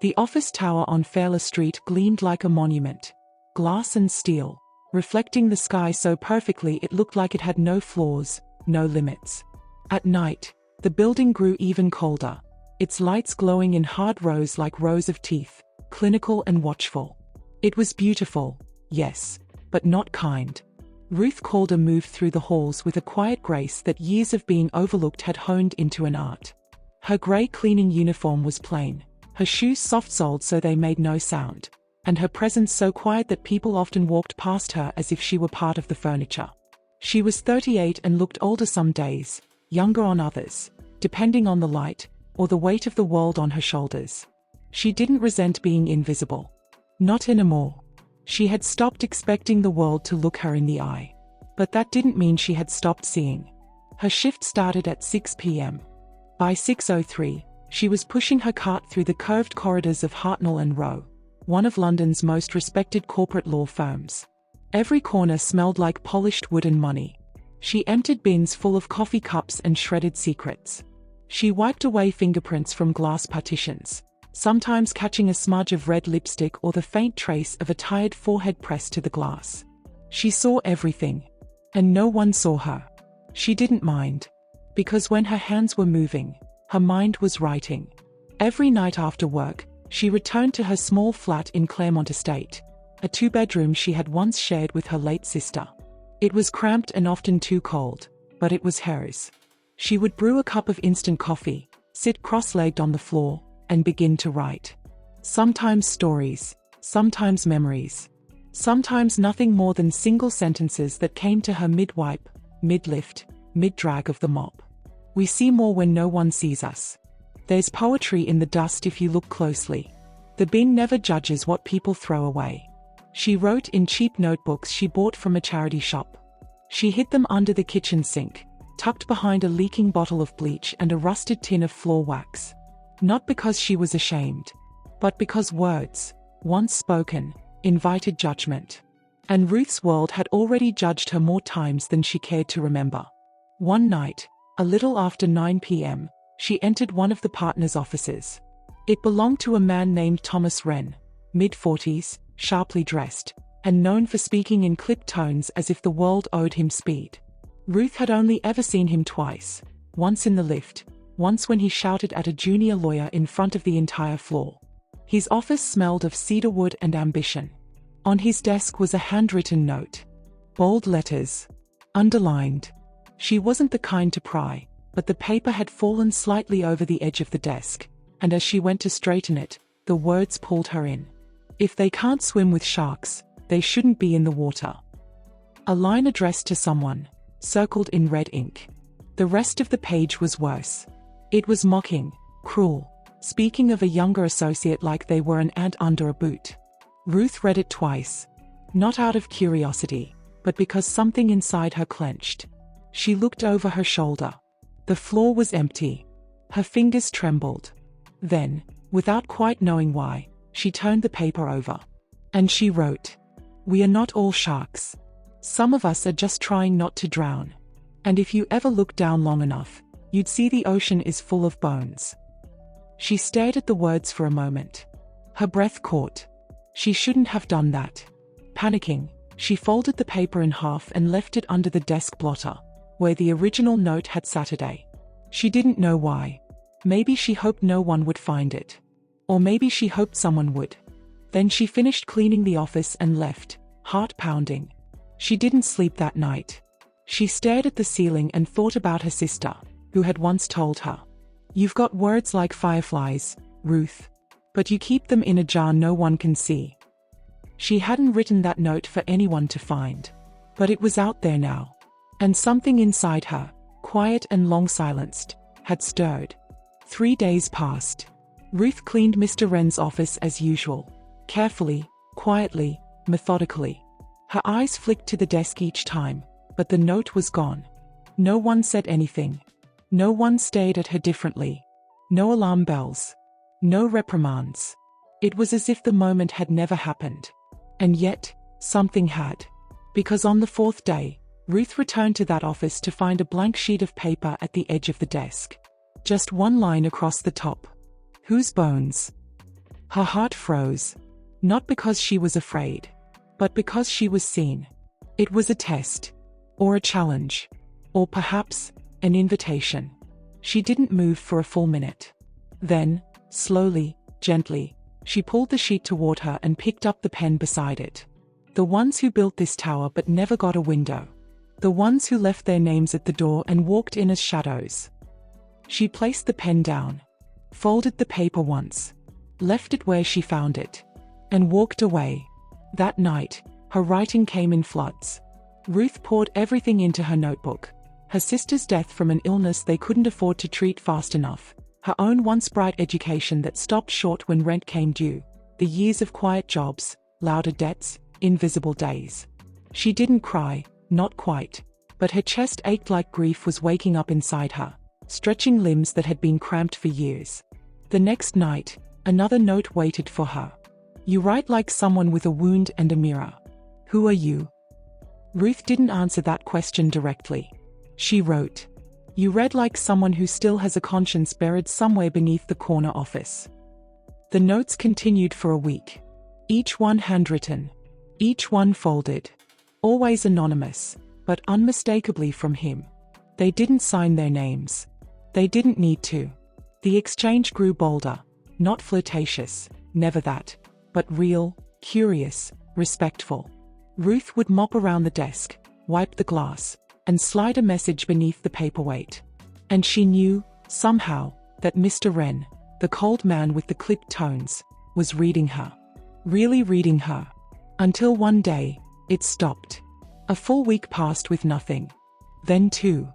The office tower on Fairler Street gleamed like a monument. Glass and steel, reflecting the sky so perfectly it looked like it had no flaws, no limits. At night, the building grew even colder, its lights glowing in hard rows like rows of teeth, clinical and watchful. It was beautiful, yes, but not kind. Ruth Calder moved through the halls with a quiet grace that years of being overlooked had honed into an art. Her grey cleaning uniform was plain, her shoes soft-soled so they made no sound, and her presence so quiet that people often walked past her as if she were part of the furniture. She was 38 and looked older some days, younger on others, depending on the light, or the weight of the world on her shoulders. She didn't resent being invisible. Not anymore. She had stopped expecting the world to look her in the eye. But that didn't mean she had stopped seeing. Her shift started at 6 p.m. By 6:03, she was pushing her cart through the curved corridors of Hartnell & Rowe, one of London's most respected corporate law firms. Every corner smelled like polished wood and money. She emptied bins full of coffee cups and shredded secrets. She wiped away fingerprints from glass partitions, sometimes catching a smudge of red lipstick or the faint trace of a tired forehead pressed to the glass. She saw everything, and no one saw her. She didn't mind, because when her hands were moving, her mind was writing. Every night after work, she returned to her small flat in Claremont Estate, a two-bedroom she had once shared with her late sister. It was cramped and often too cold, but it was hers. She would brew a cup of instant coffee, sit cross-legged on the floor, and begin to write. Sometimes stories, sometimes memories. Sometimes nothing more than single sentences that came to her mid-wipe, mid-lift, mid-drag of the mop. We see more when no one sees us. There's poetry in the dust if you look closely. The bin never judges what people throw away. She wrote in cheap notebooks she bought from a charity shop. She hid them under the kitchen sink, tucked behind a leaking bottle of bleach and a rusted tin of floor wax. Not because she was ashamed, but because words, once spoken, invited judgment. And Ruth's world had already judged her more times than she cared to remember. One night, a little after 9 p.m., she entered one of the partners' offices. It belonged to a man named Thomas Wren, mid-40s, sharply dressed, and known for speaking in clipped tones as if the world owed him speed. Ruth had only ever seen him twice, once in the lift, once when he shouted at a junior lawyer in front of the entire floor. His office smelled of cedar wood and ambition. On his desk was a handwritten note. Bold letters. Underlined. She wasn't the kind to pry, but the paper had fallen slightly over the edge of the desk, and as she went to straighten it, the words pulled her in. If they can't swim with sharks, they shouldn't be in the water. A line addressed to someone, circled in red ink. The rest of the page was worse. It was mocking, cruel, speaking of a younger associate like they were an ant under a boot. Ruth read it twice, not out of curiosity, but because something inside her clenched. She looked over her shoulder. The floor was empty. Her fingers trembled. Then, without quite knowing why, she turned the paper over. And she wrote, "We are not all sharks. Some of us are just trying not to drown. And if you ever look down long enough, you'd see the ocean is full of bones." She stared at the words for a moment. Her breath caught. She shouldn't have done that. Panicking, she folded the paper in half and left it under the desk blotter, where the original note had Saturday. She didn't know why. Maybe she hoped no one would find it. Or maybe she hoped someone would. Then she finished cleaning the office and left, heart pounding. She didn't sleep that night. She stared at the ceiling and thought about her sister, who had once told her, "You've got words like fireflies, Ruth, but you keep them in a jar no one can see." She hadn't written that note for anyone to find. But it was out there now. And something inside her, quiet and long silenced, had stirred. 3 days passed. Ruth cleaned Mr. Wren's office as usual, carefully, quietly, methodically. Her eyes flicked to the desk each time, but the note was gone. No one said anything. No one stared at her differently. No alarm bells. No reprimands. It was as if the moment had never happened. And yet, something had. Because on the 4th day, Ruth returned to that office to find a blank sheet of paper at the edge of the desk. Just one line across the top. "Whose bones?" Her heart froze. Not because she was afraid, but because she was seen. It was a test, or a challenge, or perhaps an invitation. She didn't move for a full minute. Then, slowly, gently, she pulled the sheet toward her and picked up the pen beside it. The ones who built this tower but never got a window. The ones who left their names at the door and walked in as shadows. She placed the pen down, folded the paper once, left it where she found it, and walked away. That night, her writing came in floods. Ruth poured everything into her notebook. Her sister's death from an illness they couldn't afford to treat fast enough. Her own once bright education that stopped short when rent came due. The years of quiet jobs, louder debts, invisible days. She didn't cry, not quite, but her chest ached like grief was waking up inside her, stretching limbs that had been cramped for years. The next night, another note waited for her. You write like someone with a wound and a mirror. Who are you? Ruth didn't answer that question directly. She wrote, you read like someone who still has a conscience buried somewhere beneath the corner office. The notes continued for a week. Each one handwritten. Each one folded. Always anonymous, but unmistakably from him. They didn't sign their names. They didn't need to. The exchange grew bolder, not flirtatious, never that, but real, curious, respectful. Ruth would mop around the desk, wipe the glass, and slide a message beneath the paperweight. And she knew, somehow, that Mr. Wren, the cold man with the clipped tones, was reading her. Really reading her. Until one day, it stopped. A full week passed with nothing. Then two.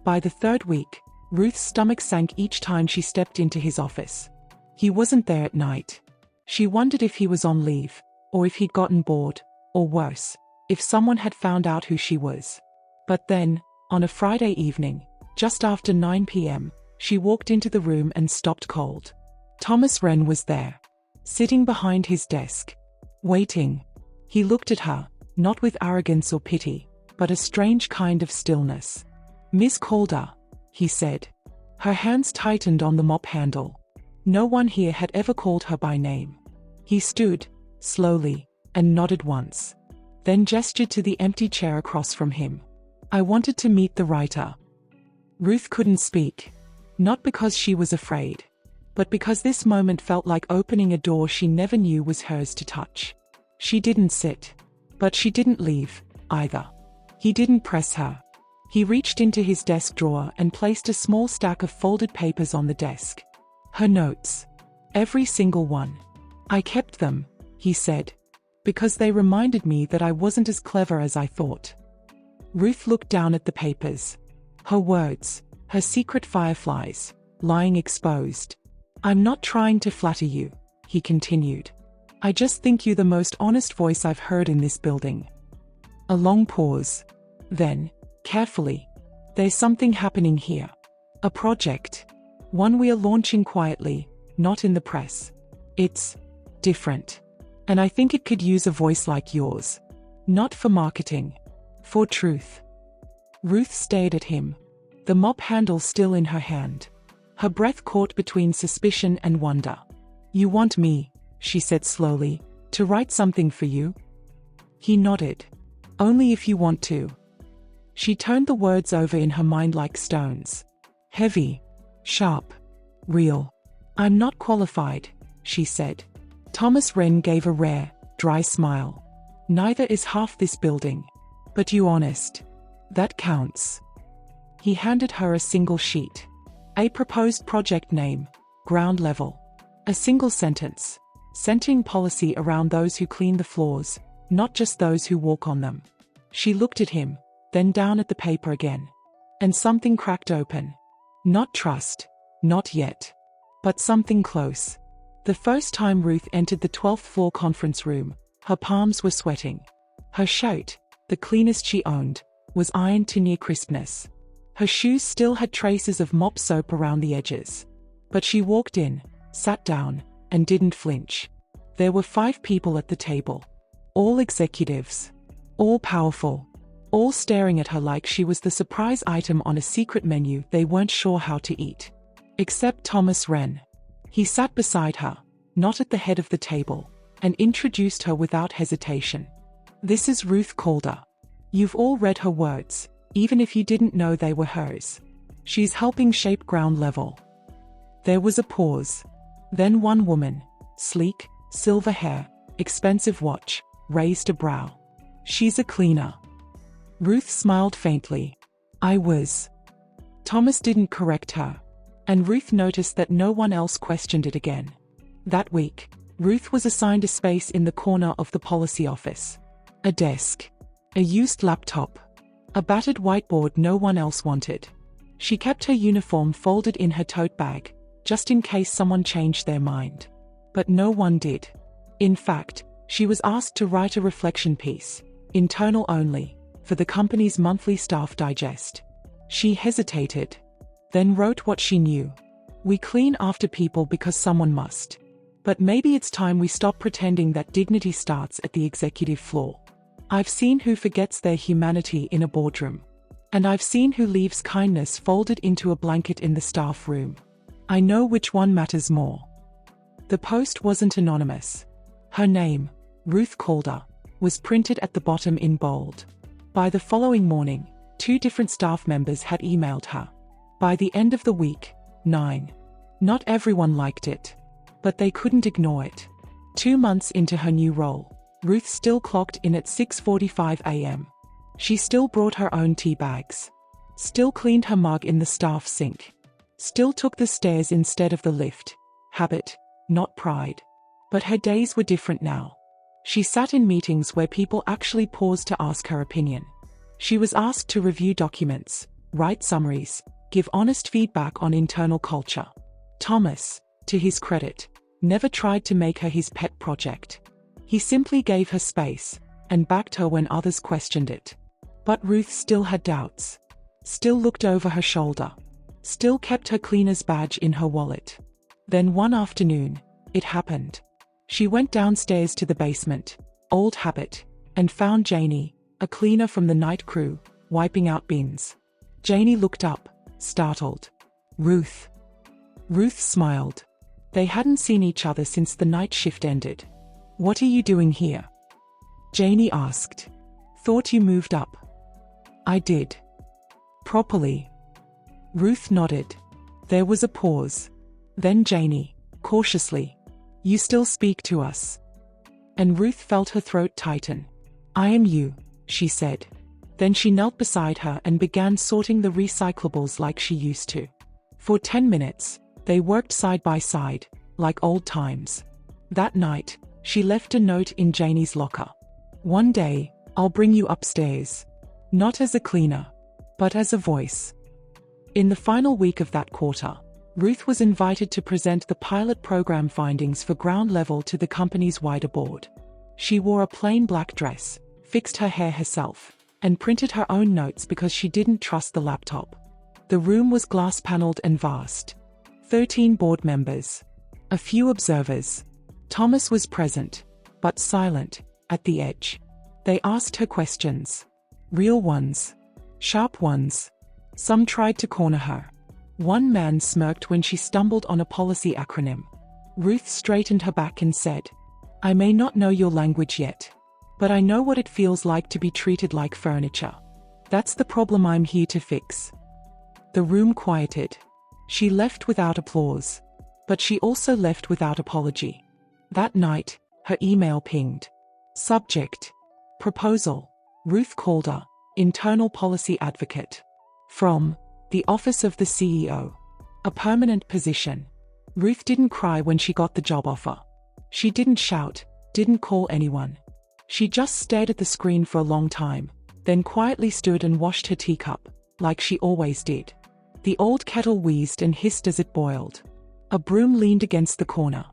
By the third week, Ruth's stomach sank each time she stepped into his office. He wasn't there at night. She wondered if he was on leave, or if he'd gotten bored, or worse, if someone had found out who she was. But then, on a Friday evening, just after 9 p.m., she walked into the room and stopped cold. Thomas Wren was there, sitting behind his desk, waiting. He looked at her, not with arrogance or pity, but a strange kind of stillness. Miss Calder, he said. Her hands tightened on the mop handle. No one here had ever called her by name. He stood, slowly, and nodded once, then gestured to the empty chair across from him. I wanted to meet the writer. Ruth couldn't speak, not because she was afraid, but because this moment felt like opening a door she never knew was hers to touch. She didn't sit, but she didn't leave, either. He didn't press her. He reached into his desk drawer and placed a small stack of folded papers on the desk. Her notes. Every single one. I kept them, he said, because they reminded me that I wasn't as clever as I thought. Ruth looked down at the papers. Her words, her secret fireflies, lying exposed. I'm not trying to flatter you, he continued. I just think you're the most honest voice I've heard in this building. A long pause. Then, carefully, there's something happening here. A project. One we are launching quietly, not in the press. It's different. And I think it could use a voice like yours. Not for marketing. For truth. Ruth stared at him, the mop handle still in her hand. Her breath caught between suspicion and wonder. You want me, she said slowly, to write something for you? He nodded. Only if you want to. She turned the words over in her mind like stones. Heavy, sharp, real. I'm not qualified, she said. Thomas Wren gave a rare, dry smile. Neither is half this building. But you honest. That counts. He handed her a single sheet. A proposed project name, ground level. A single sentence, centering policy around those who clean the floors, not just those who walk on them. She looked at him, then down at the paper again. And something cracked open. Not trust, not yet. But something close. The first time Ruth entered the 12th floor conference room, her palms were sweating. Her shirt, the cleanest she owned, was ironed to near crispness. Her shoes still had traces of mop soap around the edges. But she walked in, sat down, and didn't flinch. There were 5 people at the table. All executives. All powerful. All staring at her like she was the surprise item on a secret menu they weren't sure how to eat. Except Thomas Wren. He sat beside her, not at the head of the table, and introduced her without hesitation. "This is Ruth Calder. You've all read her words, even if you didn't know they were hers. She's helping shape ground level." There was a pause. Then one woman, sleek, silver hair, expensive watch, raised a brow. "She's a cleaner." Ruth smiled faintly. "I was." Thomas didn't correct her, and Ruth noticed that no one else questioned it again. That week, Ruth was assigned a space in the corner of the policy office. A desk, a used laptop, a battered whiteboard no one else wanted. She kept her uniform folded in her tote bag, just in case someone changed their mind. But no one did. In fact, she was asked to write a reflection piece, internal only, for the company's monthly staff digest. She hesitated, then wrote what she knew. "We clean after people because someone must. But maybe it's time we stop pretending that dignity starts at the executive floor. I've seen who forgets their humanity in a boardroom. And I've seen who leaves kindness folded into a blanket in the staff room. I know which one matters more." The post wasn't anonymous. Her name, Ruth Calder, was printed at the bottom in bold. By the following morning, 2 different staff members had emailed her. By the end of the week, 9. Not everyone liked it, but they couldn't ignore it. 2 months into her new role, Ruth still clocked in at 6:45 a.m. She still brought her own tea bags, still cleaned her mug in the staff sink, still took the stairs instead of the lift. Habit, not pride. But her days were different now. She sat in meetings where people actually paused to ask her opinion. She was asked to review documents, write summaries, give honest feedback on internal culture. Thomas, to his credit, never tried to make her his pet project. He simply gave her space and backed her when others questioned it. But Ruth still had doubts, still looked over her shoulder, still kept her cleaner's badge in her wallet. Then one afternoon, it happened. She went downstairs to the basement, old habit, and found Janie, a cleaner from the night crew, wiping out bins. Janie looked up, startled. "Ruth." Ruth smiled. They hadn't seen each other since the night shift ended. "What are you doing here?" Janie asked. "Thought you moved up." "I did." "Properly?" Ruth nodded. There was a pause. Then Janie, cautiously, "You still speak to us?" And Ruth felt her throat tighten. "I am you," she said. Then she knelt beside her and began sorting the recyclables like she used to. For 10 minutes, they worked side by side, like old times. That night, she left a note in Janie's locker. "One day, I'll bring you upstairs. Not as a cleaner, but as a voice." In the final week of that quarter, Ruth was invited to present the pilot program findings for ground level to the company's wider board. She wore a plain black dress, fixed her hair herself, and printed her own notes because she didn't trust the laptop. The room was glass-paneled and vast. 13 board members. A few observers. Thomas was present, but silent, at the edge. They asked her questions. Real ones. Sharp ones. Some tried to corner her. One man smirked when she stumbled on a policy acronym. Ruth straightened her back and said, "I may not know your language yet, but I know what it feels like to be treated like furniture. That's the problem I'm here to fix." The room quieted. She left without applause, but she also left without apology. That night, her email pinged. Subject: Proposal. Ruth Calder, Internal Policy Advocate. From the Office of the CEO. A permanent position. Ruth didn't cry when she got the job offer. She didn't shout, didn't call anyone. She just stared at the screen for a long time, then quietly stood and washed her teacup, like she always did. The old kettle wheezed and hissed as it boiled. A broom leaned against the corner.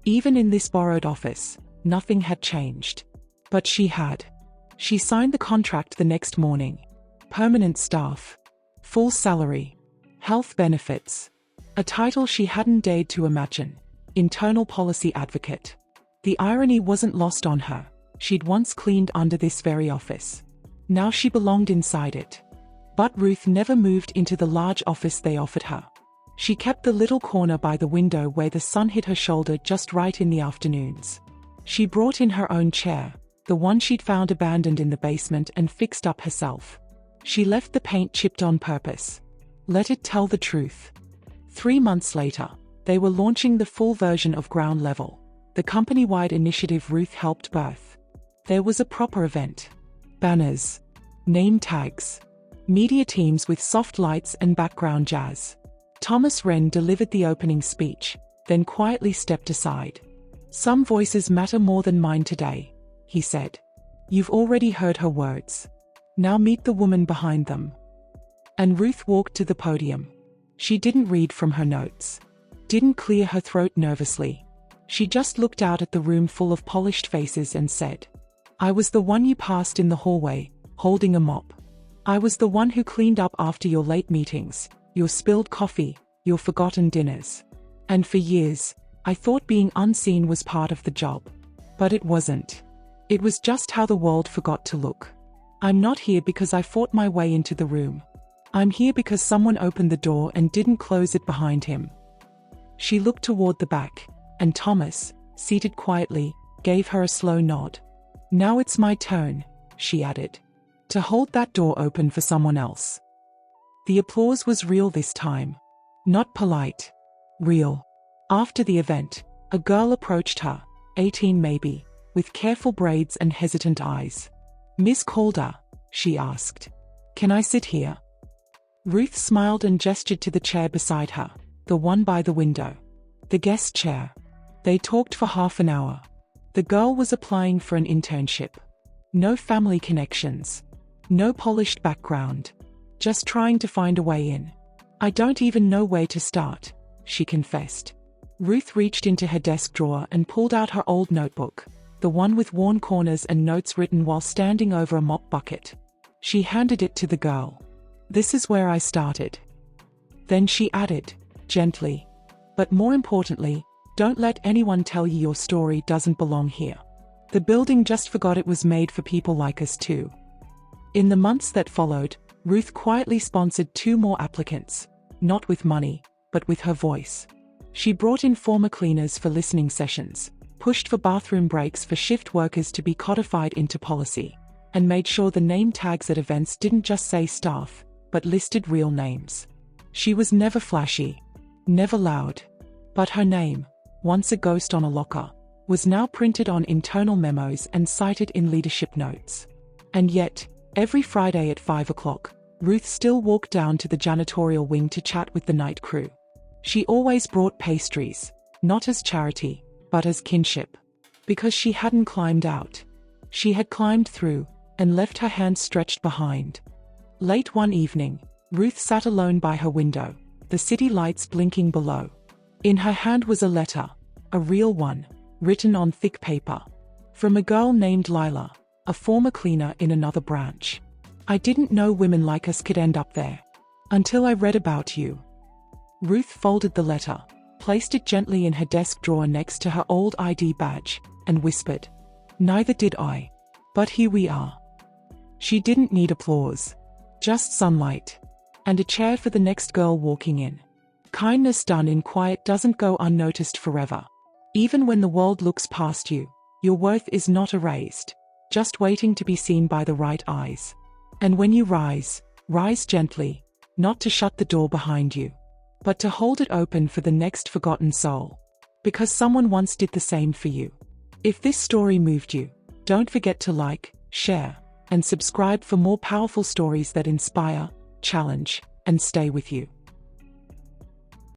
Even in this borrowed office, nothing had changed. But she had. She signed the contract the next morning. Permanent staff. Full salary. Health benefits. A title she hadn't dared to imagine. Internal Policy Advocate. The irony wasn't lost on her. She'd once cleaned under this very office. Now she belonged inside it. But Ruth never moved into the large office they offered her. She kept the little corner by the window where the sun hit her shoulder just right in the afternoons. She brought in her own chair, the one she'd found abandoned in the basement, and fixed up herself. She left the paint chipped on purpose. Let it tell the truth. 3 months later, they were launching the full version of Ground Level, the company-wide initiative Ruth helped birth. There was a proper event. Banners, name tags, media teams with soft lights and background jazz. Thomas Wren delivered the opening speech, then quietly stepped aside. "Some voices matter more than mine today," he said. "You've already heard her words. Now meet the woman behind them." And Ruth walked to the podium. She didn't read from her notes. Didn't clear her throat nervously. She just looked out at the room full of polished faces and said, "I was the one you passed in the hallway, holding a mop. I was the one who cleaned up after your late meetings, your spilled coffee, your forgotten dinners. And for years, I thought being unseen was part of the job. But it wasn't. It was just how the world forgot to look. I'm not here because I fought my way into the room. I'm here because someone opened the door and didn't close it behind him." She looked toward the back, and Thomas, seated quietly, gave her a slow nod. "Now it's my turn," she added, "to hold that door open for someone else." The applause was real this time. Not polite. Real. After the event, a girl approached her, 18 maybe, with careful braids and hesitant eyes. "Miss Calder," she asked, "can I sit here?" Ruth smiled and gestured to the chair beside her, the one by the window. The guest chair. They talked for half an hour. The girl was applying for an internship. No family connections. No polished background. Just trying to find a way in. "I don't even know where to start," she confessed. Ruth reached into her desk drawer and pulled out her old notebook, the one with worn corners and notes written while standing over a mop bucket. She handed it to the girl. "This is where I started." Then she added, gently, "But more importantly, don't let anyone tell you your story doesn't belong here. The building just forgot it was made for people like us too." In the months that followed, Ruth quietly sponsored 2 more applicants, not with money, but with her voice. She brought in former cleaners for listening sessions, pushed for bathroom breaks for shift workers to be codified into policy, and made sure the name tags at events didn't just say staff, but listed real names. She was never flashy, never loud, but her name, once a ghost on a locker, was now printed on internal memos and cited in leadership notes. And yet, every Friday at 5 o'clock, Ruth still walked down to the janitorial wing to chat with the night crew. She always brought pastries, not as charity, but as kinship. Because she hadn't climbed out. She had climbed through, and left her hands stretched behind. Late one evening, Ruth sat alone by her window, the city lights blinking below. In her hand was a letter, a real one, written on thick paper. From a girl named Lila, a former cleaner in another branch. "I didn't know women like us could end up there. Until I read about you." Ruth folded the letter, placed it gently in her desk drawer next to her old ID badge, and whispered, "Neither did I. But here we are." She didn't need applause. Just sunlight. And a chair for the next girl walking in. Kindness done in quiet doesn't go unnoticed forever. Even when the world looks past you, your worth is not erased, just waiting to be seen by the right eyes. And when you rise, rise gently, not to shut the door behind you, but to hold it open for the next forgotten soul. Because someone once did the same for you. If this story moved you, don't forget to like, share, and subscribe for more powerful stories that inspire, challenge, and stay with you.